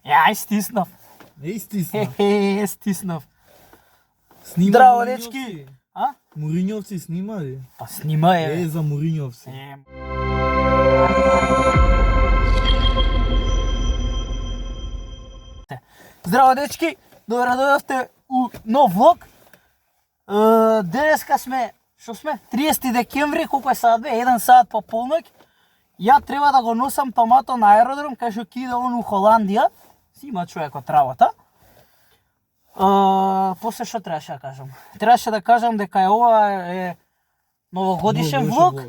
Ај, стиснав. Стисна. Стиснав. Снима Здраво, Муринјовци? дечки. А? Муринјовци снима ли? Па снима е. За Муринјовци. Здраво, дечки. Добре дојдовте у нов влог. Денеска сме, што сме? 30 декември, колку е саат бе? 1 саат по полноќ. Ја треба да го носам томато на аеродром, кај што кида он у Холандија. Си има човек од работа. После што требаше да кажам? Требаше да кажам дека ова е новогодишен влог.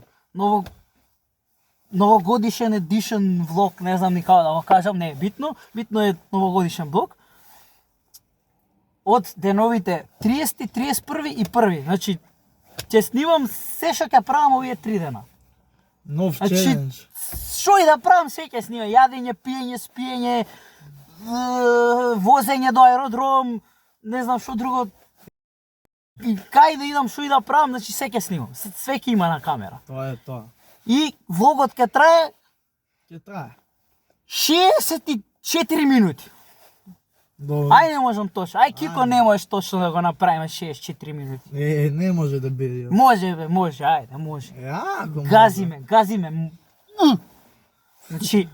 Новогодишен едишен влог, не знам ни како да го кажам, не е битно. Битно е новогодишен влог. Од деновите 30, 31 и 1. Значи, ќе снимам се што ќе правам овие 3 дена. Нов Значи, челендж. што и да правам, се ќе снимам. Јадење, пиење, спиење, возење до аеродром, не знам што друго. И кај да идам, што и да правам, значи се ќе снимам. Све ќе има на камера. Тоа е тоа. И влогот ќе трае Ќе трае. 64 минути. Добро. Ај не можам точно. Ај Кико не можеш точно да го направиме 64 минути. Не може да биде. Може бе, може, ајде, може. Јако. Газиме. Значи,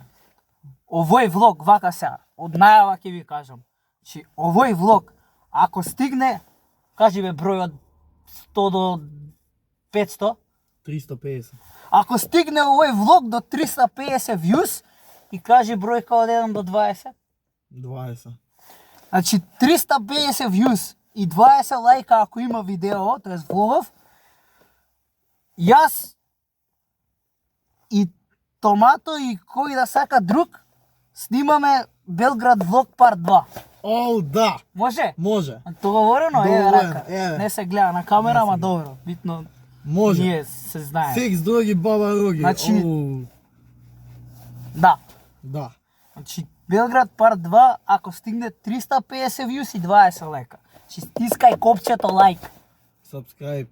овој влог, вака сега, од најава ќе ви кажам. Значи, овој влог, ако стигне, кажи бе број од 100 до 500, 350. ако стигне овој влог до 350 views, и кажи бројка од 1 до 20, 20. значи 350 views и 20 лајка ако има видео, тоест влогов, јас и Томато и кој да сака друг, снимаме Белград влог парт 2. О, да. Може? Може. Договорено, Договорено, рака. еве. Не се гледа на камера, ама добро. Битно, Може. ние се знаем. Секс други баба роги. Значи- Оу, Да. да. Значи, Белград парт 2, ако стигне 350 views и 20 лајка. Значи, стискај копчето лайк. Subscribe.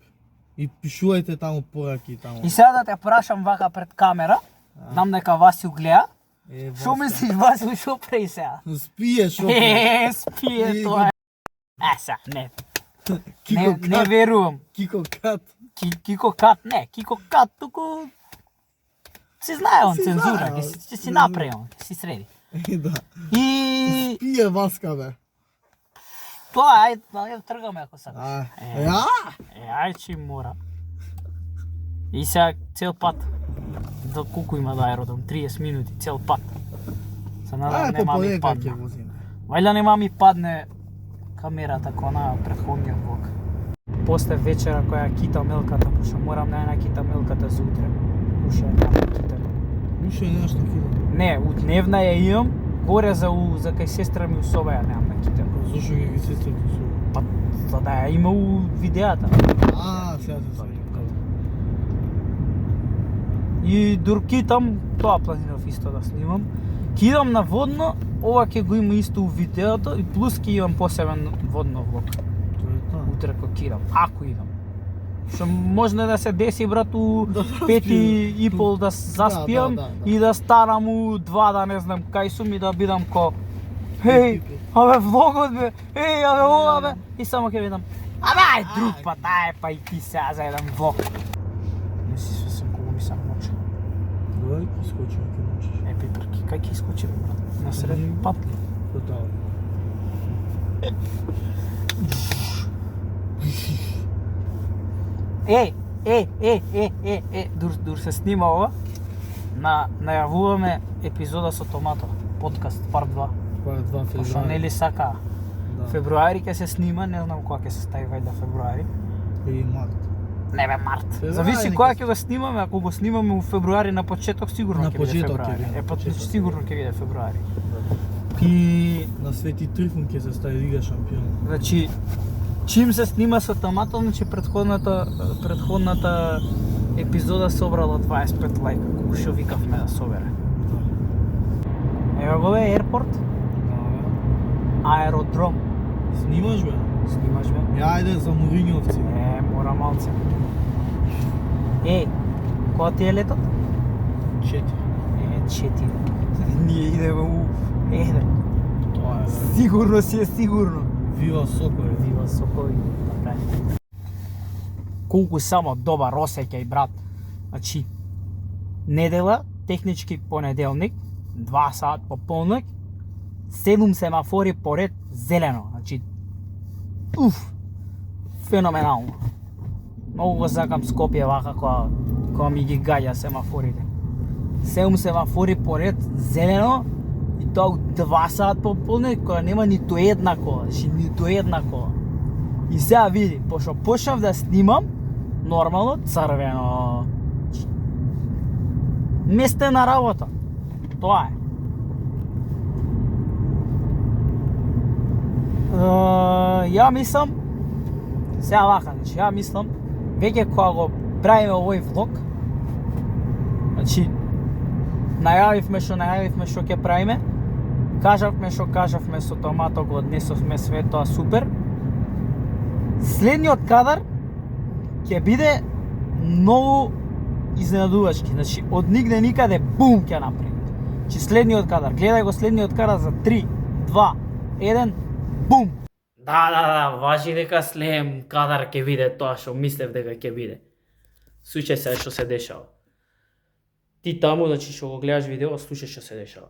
И пишувајте таму пораки таму. И сега да те прашам вака пред камера, знам дека Васил гледа. Шо мислиш, Васил, шо прави сега? Спие шо? Спие тоа е. Сега, не Кико кат. верувам. Кико кат. Кико кат, не, Кико кат, туку си знае он Си цензура, знае, ќе си направи он, ќе си среди. Да. И Спие Васка бе. тоа, ајде тргаме ако сакаш. Ја? Ај че мора. И сега цел пат. До колку има до аеродром? 30 минути, цел пат. Се надам нема ми ќе падне. возиме. Вајда нема ми падне камерата кој на претходниот влог. После вечера која кита мелката, пошто морам да ја кита мелката за утре. Уште ја кита. Уште нешто кида. Не, у дневна ја имам, горе за кај сестра ми у соба ја немам да кита. Зошто ги сестрите со? Па, за да ја има у видеата. Сега се сваќам. И дур китам, тоа планирав исто да снимам. Кидам на водно, ова ќе го има исто у видеото и плюс ќе имам посебен водно влог. Тоа е тоа. Утре кога кидам, ако идам. Што можно да се деси брат у Да 5 и пол да заспиам да. и да станам у 2 да не знам кај сум и да бидам ко Хеј, абе влогот бе, абе ова бе, и само ќе видам. Абе ај друг пат, ај па и ти сега за еден влог. Не си свесен кога ми се мочи. Добре, ќе скочиме ќе можеш. Пипрки, кај ќе искочи бе брат? На сред пат ли? Тотално. Дур се снима ова. Најавуваме епизода со Томато, подкаст парт 2. Парт 2 Пошто февруари. нели сака. Да. Февруари ќе се снима, не знам кога ќе се стави вајда февруари. Или март. Не бе март. Февруари Зависи нека кога се- ќе го снимаме, ако го снимаме у февруари на почеток сигурно На ќе биде почеток ќе февруари. биде, на Па почеток. сигурно ќе биде февруари. И На Свети Трифун ќе се стави Лига шампион. значи чим се снима со Томато, значи предходната епизода собрала 25 лајка, колку што викавме да собере. Ево го бе Airport, Да, аеродром. бе. Снимаш бе? Снимаш бе? Ајде за Муринјовци. Мора малце. Кога ти е летот? 4. 4. Ние идеме у 1. Сигурно си е сигурно. Вива сокове. Вива сокови. Така е. Колку само добар осеќај, брат. Значи, недела, технички понеделник, 2 сат по полнок, 7 семафори поред зелено. Значи, феноменално. Многу го сакам Скопје вака кога ми ги гаѓа семафорите. 7 семафори поред зелено и тоа 2 сат по полнок кога нема ниту една кола, значи ниту една кола. И сега види, пошто почнав да снимам, нормално црвено. Месте на работа. Тоа е. Ја мислам, сега вака, значи ја мислам, веќе кога го правиме овој влог, значи, најавивме што ќе правиме, кажавме што кажавме со томато, го однесовме све тоа супер. Следниот кадар ќе биде многу изненадувачки, значи од нигде никаде бум ќе направи. Значи следниот кадар, гледај го следниот кадар за 3, 2, 1, бум! Да, важи дека следен кадар ќе биде тоа што мислев дека ќе биде. Слушај се што се дешава. Ти таму, значи што го гледаш видео, слушај што се дешава.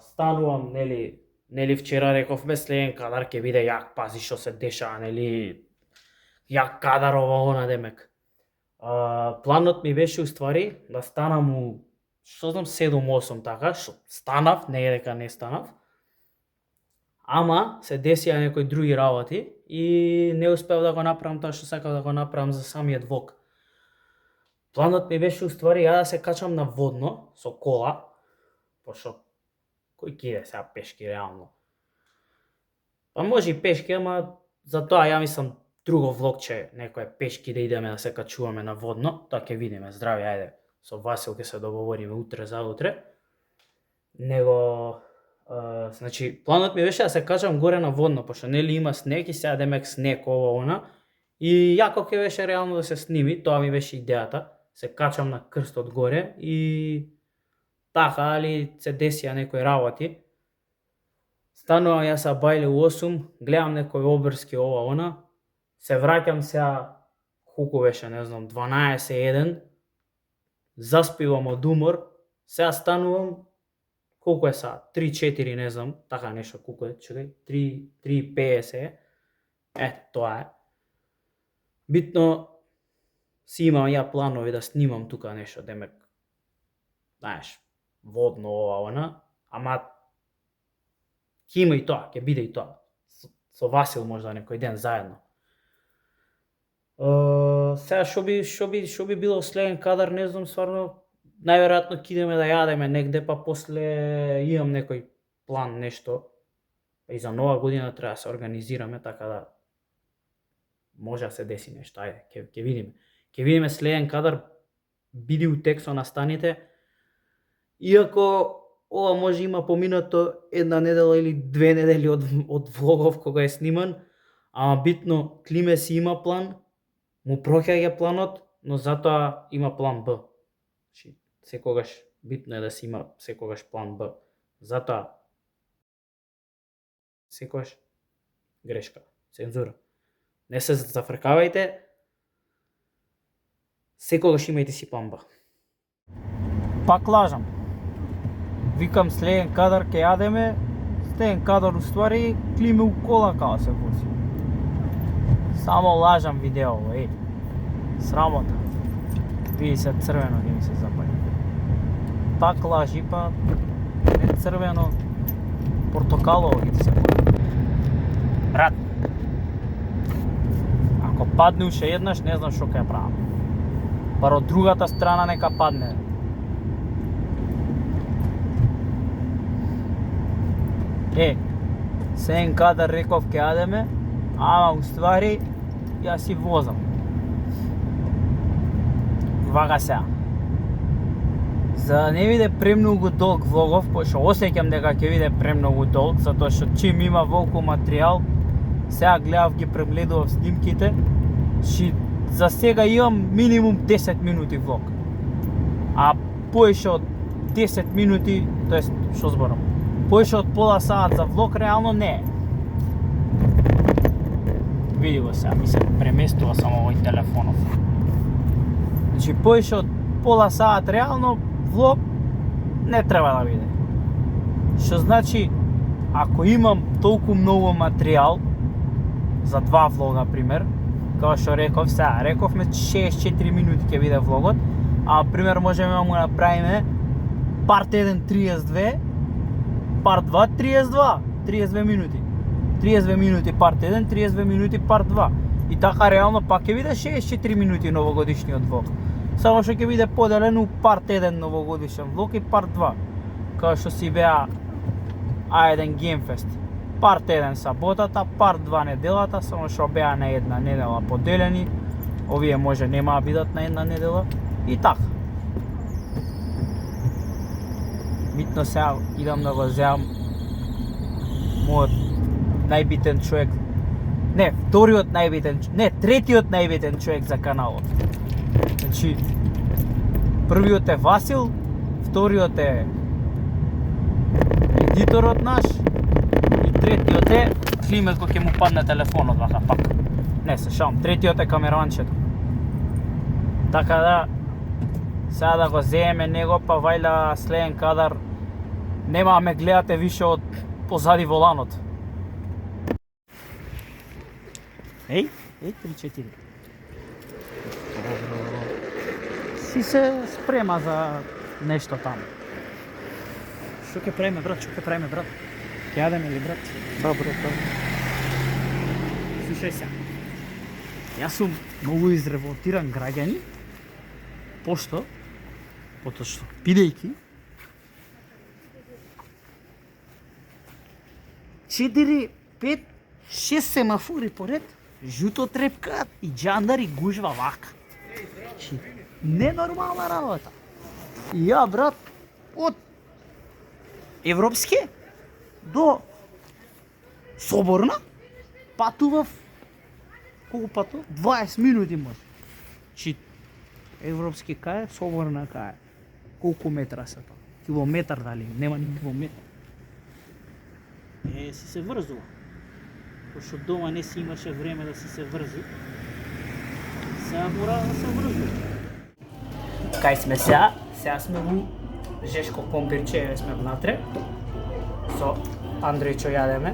Станувам, нели вчера рековме следен кадар ќе биде јак, пази што се дешава, нели јак кадар ова она демек. Планот ми беше уствари да станам у, што знам, 7-8 така, што станав, не е дека не станав. Ама се десија некои други работи и не успеав да го направам тоа што сакав да го направам за самиот влог. Планот ми беше уствари ја да се качам на водно со кола, пошто кој ќе иде сега пешки реално. Па може и пешки, ама за тоа ја мислам друго влогче, некој пешки да идеме да се качуваме на водно, тоа ќе видиме. Здрави, ајде. Со Васил ќе се договориме утре за утре. Него значи планот ми беше да се качам горе на водно, пошто нели има снег и сега демек снег ова она. И јако ќе беше реално да се сними, тоа ми беше идејата. Се качам на крстот горе и така, али се десија некои работи. Станувам јас са бајле у 8, гледам некои обрски ова она. Се враќам сега, колку беше, не знам, 12-1. Заспивам од умор. Сега станувам, колку е сега? 3-4, не знам, така нешто, колку е, чекај, 3:50 е. Тоа е. Битно, си имам ја планови да снимам тука нешто, демек, знаеш, водно ова она, ама ќе има и тоа, ќе биде и тоа. Со Васил можда некој ден заедно. Сега што би било следен кадар, не знам, стварно, најверојатно ќе идеме да јадеме негде, па после имам некој план, нешто. И за нова година треба да се организираме, така да може да се деси нешто, ајде, ќе видиме. Ќе видиме следен кадар, биди у текстот на станите. Иако ова може има поминато една недела или 2 недели од влогов кога е сниман, ама битно Климе си има план, му проќаѓа планот, но затоа има план Б. Значи, секогаш битно е да си има секогаш план Б. Затоа секогаш грешка, цензура. Не се зафркавајте. Секогаш имајте си план Б. Пак лажам. Викам следен кадар ке јадеме, следен кадар уствари Климе у кола као се вози. Само лажам видео, срамота. Види се црвено ги ми се запали. Пак лажи, па не црвено, портокалово ги се запали. Брат, ако падне уште еднаш, не знам што ќе правам. Бар од другата страна нека падне. Сен кадар реков ке јадеме, ама уствари јас си возам. Вака сега. За да не биде премногу долг влогов, пошто осеќам дека ќе биде премногу долг, затоа што чим има волку материјал, сега гледав ги прегледував снимките, за сега имам минимум 10 минути влог. А поише од 10 минути, тоест, што зборам, Поише од пола саат за влог реално не е. Види го сега, ми се преместува само овој телефонов. Значи, поише од пола саат реално влог не треба да биде. Што значи, ако имам толку многу материјал, за 2 влога, пример, како што реков сега, рековме 64 минути ќе биде влогот, а пример можеме да му направиме парт 1 32, парт 2 32, 32 минути. 32 минути парт 1, 32 минути парт 2. И така реално пак ќе биде 64 минути новогодишниот влог. Само што ќе биде поделен у парт 1 новогодишен влог и парт 2. Као што си беа A1 Gamefest. Парт 1 саботата, парт 2 неделата, само што беа на една недела поделени. Овие може нема да бидат на една недела. И така. Битно сега идам да го земам мојот најбитен човек. Не, вториот најбитен, не, третиот најбитен човек за каналот. Значи, првиот е Васил, вториот е едиторот наш и третиот е Климет кој ќе му падне телефонот вака пак. Не, се шалам, третиот е камеранчето. Така да, сега да го земеме него, па вајда следен кадар нема да ме гледате више од позади воланот. Еј, 3-4. Си се спрема за нешто таму. Што ќе правиме, брат? Што ќе правиме, брат? Ќе јадеме ли, брат? Да, брат. Слушај се. Јас сум многу изреволтиран граѓани, пошто, потоа што, бидејќи 4, 5, 6 семафори поред, жуто трепкаат и џандари гужва вака. Значи, ненормална работа. И ја, брат, од Европски до Соборна патував колку патував? 20 минути може. Чи Европски кај, Соборна кај. Колку метра се тоа? Километар дали? Нема ни километар. Си се врзува. Пошто дома не си имаше време да си се врзи. Сега мора да се врзува. Кај сме сега? Сега сме у Жешко Компирче, сме внатре. Со Андрејчо јадеме.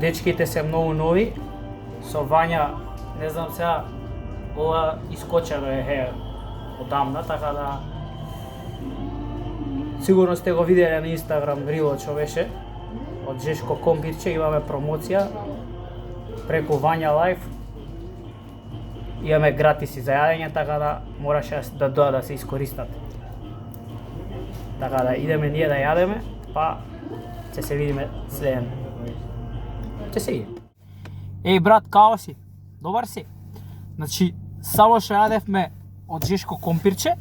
Дечките се многу нови. Со Вања, не знам сега, ова искочено е одамна, така да сигурно сте го виделе на Инстаграм рилот што беше од Жешко Компирче, имаме промоција преку Вања Лайф. Имаме гратиси за јадење, така да мораше да доа да се искористат. Така да идеме ние да јадеме, па ќе се видиме следен. Ќе се видиме. Еј брат, као си? Добар си? Значи, само што јадевме од Жешко Компирче,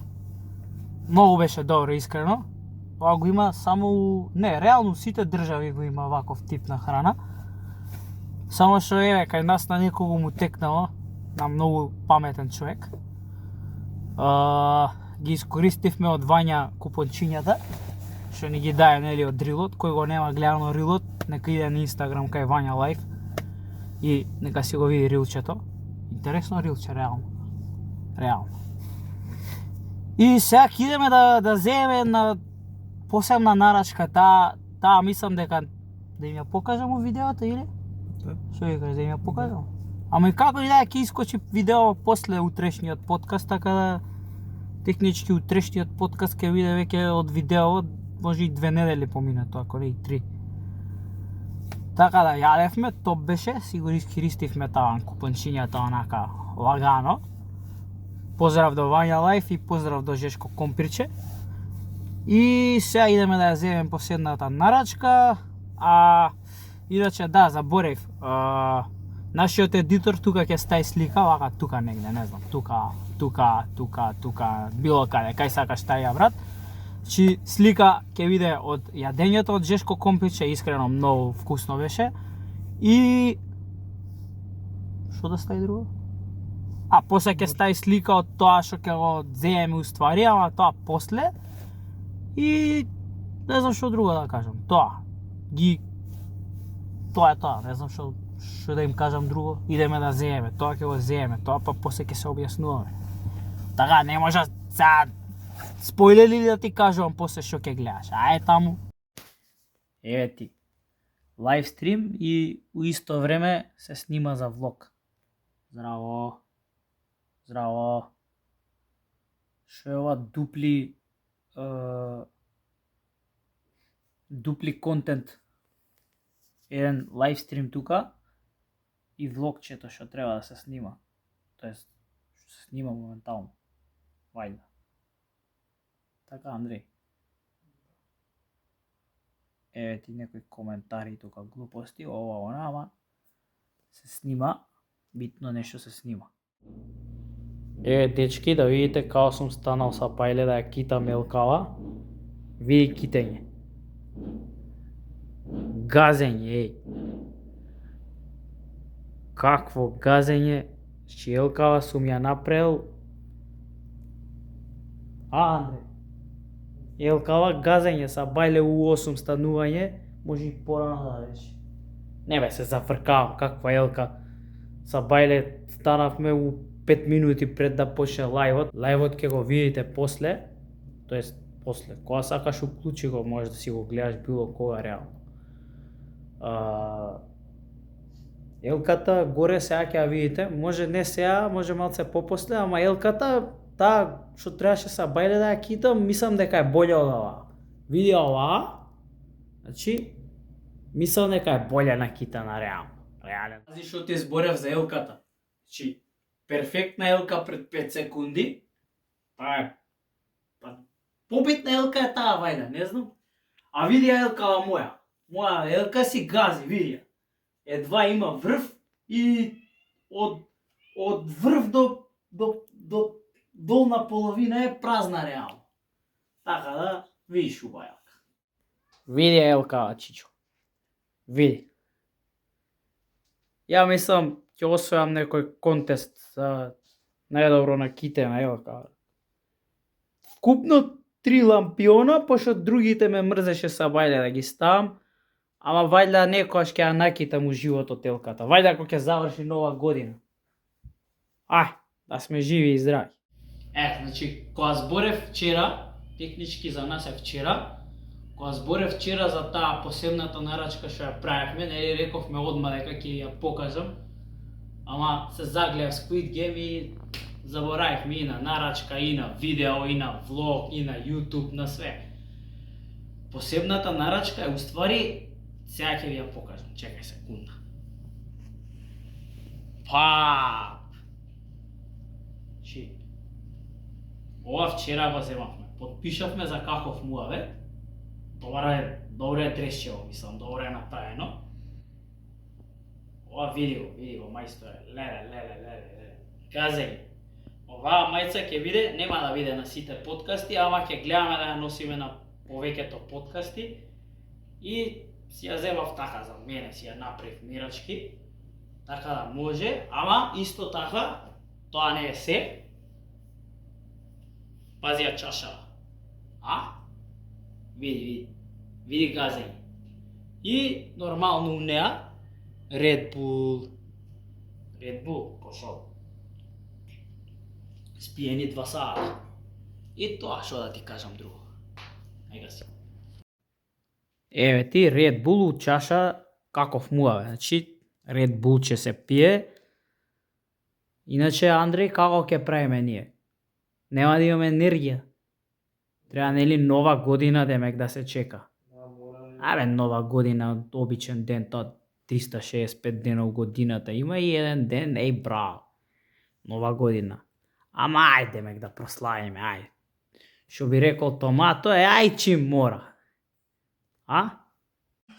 многу беше добро, искрено. Тоа го има само, не, реално сите држави го има ваков тип на храна. Само што еве кај нас на некого му текнало, на многу паметен човек. Ги искористивме од Вања купончињата, што ни ги даje нели од рилот. Кој го нема гледано рилот, нека иде на Инстаграм кај Вања Лайф и нека си го види рилчето. Интересно рилче, реално. Реално. И сега идеме да земеме на посебна нарачка, таа мислам дека да им ја покажам у видеото или? Да. Што викаш, да им ја покажам? Ама и како и да ќе искочи видео после утрешниот подкаст, така да технички утрешниот подкаст ќе биде веќе од видео, може и 2 недели помине тоа, ако не и 3. Така да јадевме, топ беше, си го искористивме таа купончињата онака лагано. Поздрав до Вања Лайф и поздрав до Жешко Компирче. И сега идеме да ја земем последната нарачка, иначе да, заборев. Нашиот едитор тука ќе стаи слика, вака тука негде, не знам, тука, било каде, кај сакаш таја брат. Чи слика ќе биде од јадењето од Жешко Компирче, искрено многу вкусно беше. И што да стаи друго? После ќе стаи слика од тоа што ќе го земеме уствари, ама тоа после. И Не знам што друго да кажам. Тоа е тоа, не знам што да им кажам друго. Идеме да земеме, тоа ќе го земеме, тоа па после ќе се објаснуваме. Така, не може сега спойлери да ти кажувам после што ќе гледаш. Ајде таму. Еве ти. Лайвстрим и у исто време се снима за влог. Здраво. Здраво. Што е ова дупли контент. Еден лайвстрим тука и влогчето што треба да се снима. Тоест, што се снима моментално. Вајда. Така, Андреј. Еве ти некои коментари тука, глупости, ова, она, ама се снима, битно нешто се снима. Еве дечки, да видите како сум станал са пајле да ја китам елкава. Види китење. Газење, еј. Какво газење, че елкава сум ја направил. Андре. Елкава газење са бајле у 8 станување, може и порано да речи. Не бе, се зафркавам, каква елка. Са бајле станавме у 5 минути пред да почне лајвот. Лајвот ќе го видите после, тоест после. Кога сакаш уклучи го, можеш да си го гледаш било кога реално. Елката горе сега ќе ја видите, може не сега, може малце попосле, ама елката, таа што требаше са бајле да ја китам, мислам дека е болја од оваа. Види оваа, значи, мислам дека е болја на китана реално. Реален. Ази што ти зборев за елката. Значи, перфектна елка пред 5 секунди, таа е, побитна елка е таа вајда, не знам. А види ја елкава моја. Моја елка си гази, види ја. Едва има врв и од врв до долна половина е празна реално. Така да, видиш убава елка. Види ја елкава, чичо. Види. Ја мислам, ќе освојам некој контест за најдобро на китена елка. Вкупно 3 лампиона, пошто другите ме мрзеше са бајле да ги ставам, ама вајда некојаш ќе ја накитам у животот елката. Вајда ако ќе заврши нова година. Ај, да сме живи и здрави. Значи, кога зборев вчера, технички за нас е вчера, кога зборев вчера за таа посебната нарачка што ја правевме, нели рековме одма дека ќе ја покажам, ама се загледав Squid Game и заборавивме и на нарачка, и на видео, и на влог, и на YouTube, на све. Посебната нарачка е уствари, сега ќе ви ја покажам, чекај секунда. Ова вчера го земавме, подпишавме за каков муавет, добро е дресчево, мислам, добро е направено. Ова види го, мајсторе, леле, газење. Оваа мајца ќе биде, нема да биде на сите подкасти, ама ќе гледаме да ја носиме на повеќето подкасти. И си ја земав така за мене, си ја направив мирачки, така да може, ама исто така, тоа не е се. Пази ја чашава. Види газење. И нормално у неа, Red Bull, пошол. Спиени 2 сата. И тоа што да ти кажам друго. Ајга си. Еве ти Red Bull у чаша каков муаве. Значи Red Bull ќе се пие. Иначе Андреј како ќе правиме ние? Нема да имаме енергија. Треба нели нова година демек да се чека. Абе нова година, обичен ден, тоа 365 дена у годината. Има и еден ден, еј браво. Нова година. Ама ајде демек да прославиме, ајде. Што би рекол Томато е ај чим мора.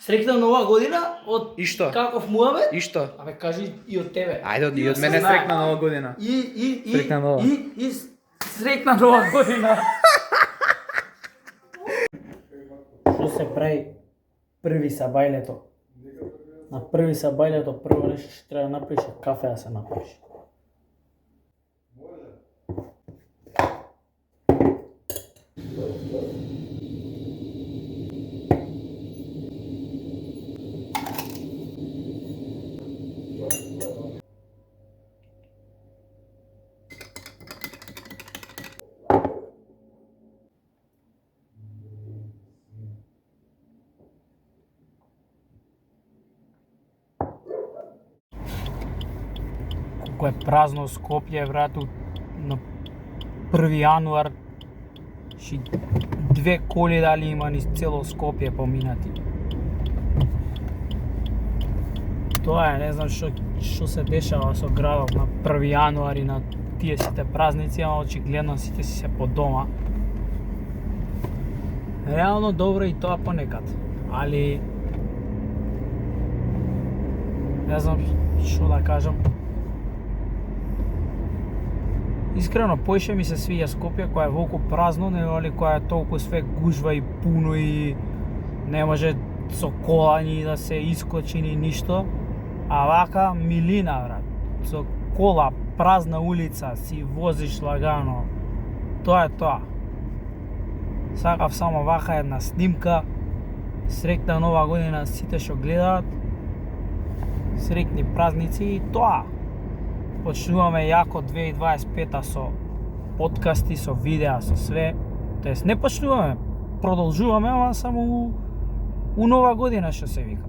Среќна нова година од Ишто? каков муавет? Ишто? Абе кажи и од тебе. Ајде, и од мене среќна нова година. Среќна нова. И среќна нова година. Што се прави први са бајлето? На први са бајлето прво нешто што треба да направиш е кафе да се направиш. Како е празно Скопје, брат, на 1 јануар, ши 2 коли дали има низ цело Скопје поминати. Тоа е, не знам што се дешава со градот на 1 јануар и на тие сите празници, ама очигледно сите си се по дома. Реално добро и тоа понекад, али не знам што да кажам. Искрено, поише ми се свиѓа Скопје, која е волку празно, нели која е толку све гужва и пуно и не може со кола ни да се искочи ни ништо. А вака милина, брат. Со кола, празна улица, си возиш лагано. Тоа е тоа. Сакав само вака една снимка. Среќна нова година сите што гледаат. Среќни празници и тоа. Почнуваме јако 2025 со подкасти, со видеа, со све. Тоест не почнуваме, продолжуваме, ама само у нова година што се вика.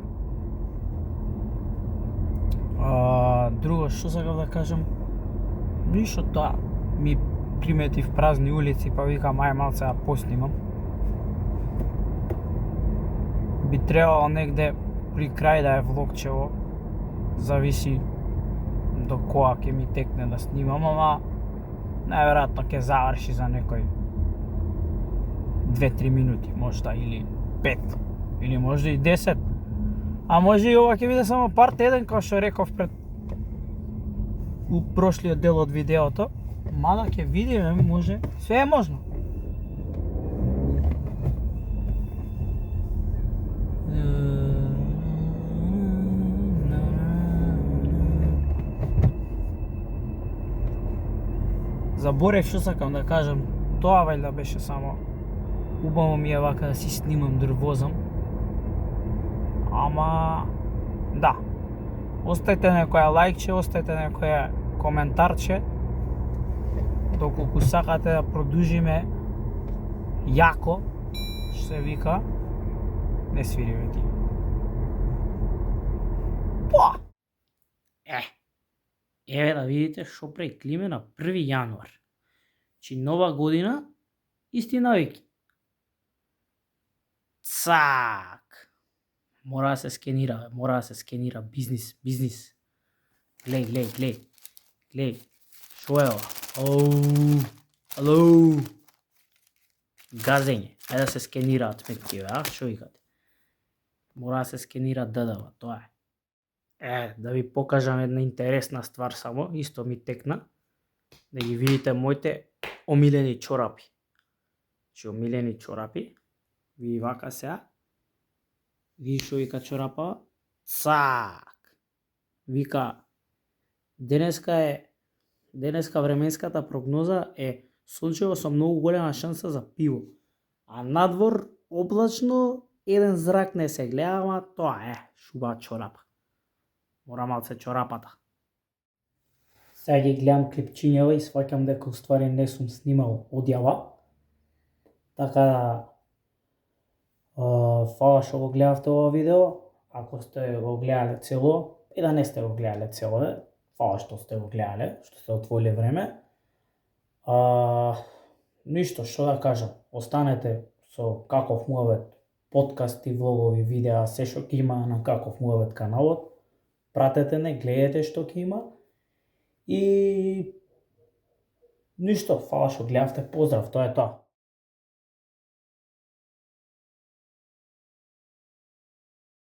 Друго што сакав да кажам? Ништо, тоа. Ми приметив празни улици, па викам ај малце да поснимам. Би требало негде при крај да е влогчево. Зависи до која ќе ми текне да снимам, ама најверојатно ќе заврши за некој 2-3 минути, можда, или 5, или можда и 10. А може и ова ќе биде само парт 1, како што реков пред у прошлиот дел од видеото. Мада ќе видиме, може, све е можно. Заборев што сакам да кажам, тоа вајда беше само убаво ми е вака да си снимам дыр возам. Ама да. Оставете некоја лајкче, оставете некоја коментарче. Доколку сакате да продужиме јако, што се вика, не свириме ти. Тоа! Еве да видите што преклиме на 1 јануар. Чи нова година, исти навики. Цак! Мора да се скенира, мора да се скенира. Бизнис. Глеј. Шо е ова? Алоу. Газење. Ајде да се скенираат сметкиве, а? Шо викате? Мора да се скенира ДДВ, тоа е. Да ви покажам една интересна ствар само, исто ми текна. Да ги видите моите омилени чорапи. Че омилени чорапи. Ви вака сега. Види што вика чорапа? Цак! Вика, денеска временската прогноза е сончево со многу голема шанса за пиво. А надвор облачно, еден зрак не се гледа, ама тоа е шуба чорапа. Мора малце чорапата. Сега ги гледам клипчињева и сваќам дека уствари не сум снимал одјава. Така да фала што го гледавте ова видео. Ако сте го гледале цело, и да не сте го гледале цело, фала што сте го гледале, што сте отвоиле време. Ништо, што да кажам, останете со Каков муабет, подкасти, влогови, видеа, се што ќе има на Каков муабет каналот. Пратете не, гледате што ќе има. И ништо, фала што гледавте, поздрав, тоа е тоа.